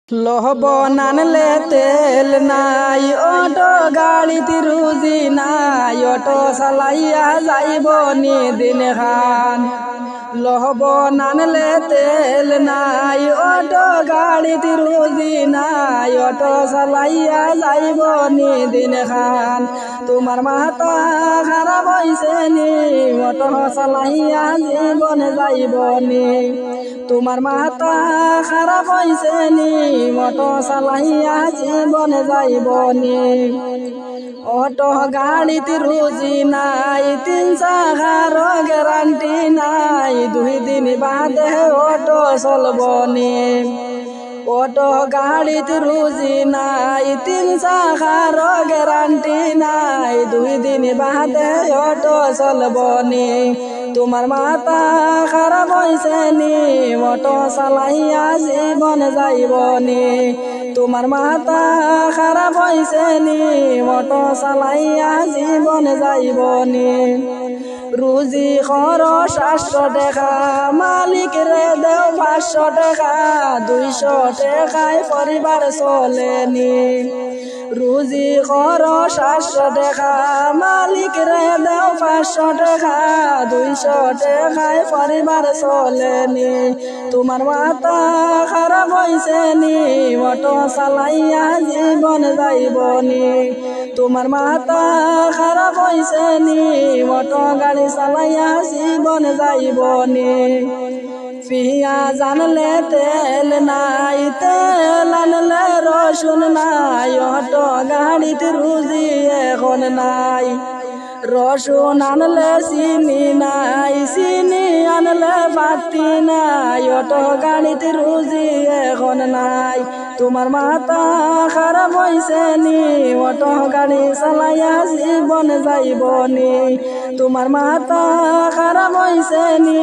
লহবন আনলে তেল নাই, অটো গাড়িতে রুজি নাই, অটো চালাইয়া যাইব নি দিন খান। লহবন আনলে তেল নাই, অটো গাড়িতে রুজি নাই, অটো চালাইয়া যাইব নি দিন খান। তোমার মাথা খারাপ হইছে নি, অটো চালাইয়া জীবন যাইব নি। তোমার মাথা খারাপ হইছে নি, অটো চালাইয়া জীবন যাইব নি। অটো গাড়িতে রুজি নাই, 3 চাকার গ্যারান্টি নাই, 2 দিন বাদে অটো চলব নি। অটো গাড়িতে রুজি নাই, 3 চাকার গ্যারান্টি নাই, 2 দিন বাদে অটো চলব নি। তোমার মাথা খারাপ হইছে নি, অটো চালাইয়া জীবন যাইব নি। তোমার মাথা খারাপ হইছে নি, অটো চালাইয়া জীবন যাইব নি। রুজি খরচ 700 টাকা, মালিক রে দেও 500 টাকা, 200 টাকায় পরিবার চলেনি। রুজি খরচ 700 টাকা, মালিক রে দেও 500 টাকা, 200 টাকায় পরিবার চলেনি। তোমার মাথা খারাপ হইছে নি, অটো চালাইয়া জীবন যাইব নি। তোমার মাথা খারাপ হইছে নি, অটো গাড়ি চালাইয়া জীবন যাইব নি। পিঁয়াজ আনলে তেল নাই, তেল আনলে রসুন নাই, অটো গাড়িতে রুজি এখন নাই। রসুন আনলে চিনি নাই, চিনি আনলে বাতি নাই, অটো গাড়িতে রুজি এখন নাই। তোমার মাথা খারাপ হইছে নি, অটো গাড়ি চালাইয়া জীবন যাইব নি। তোমার মাথা খারাপ হইছে নি,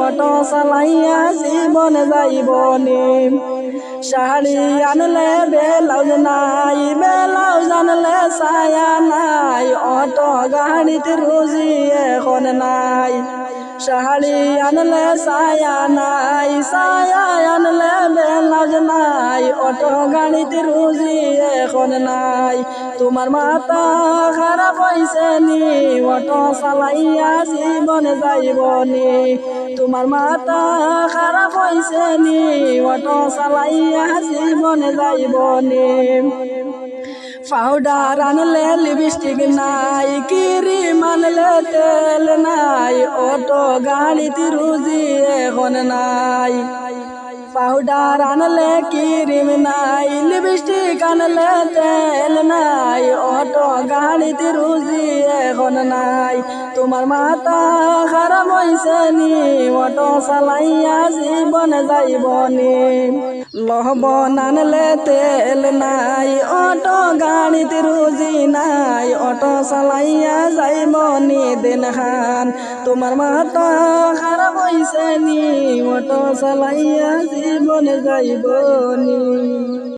অটো চালাইয়া জীবন যাইব নি। শাড়ি আনলে ব্লাউজ নাই, ব্লাউজ আনলে ছায়া নাই, অটো গাড়িতে রুজি এখন নাই। শাড়ি আনলে ছায়া নাই, ছায়া আনলে ব্লাউজ নাই, অটো গাড়িতে রুজি এখন নাই। তোমার মাথা খারাপ হইছে নি, অটো চালাইয়া জীবন যাইব নি। তোমার মাথা খারাপ হইছে নি, অটো চালাইয়া জীবন যাইব নি। পাউডার আনলে লিপস্টিক নাই, ক্রিম আনলে তেল নাই, অটো গাড়িতে রুজি এখন নাই। পাউডার আনলে ক্রিম নাই, লিপস্টিক আনলে তেল নাই, অটো গাড়িতে রুজি এখন নাই। তোমার মাথা খারাপ হইছে নি, অটো চালাইয়া জীবন যাইব নি। লহবন আনলে তেল নাই, অটো গাড়িতে রুজি নাই, অটো চালাইয়া যাইব নি দিন খান। তোমার মাথা খারাপ হইছে নি, অটো চালাইয়া জীবন যাইব নি।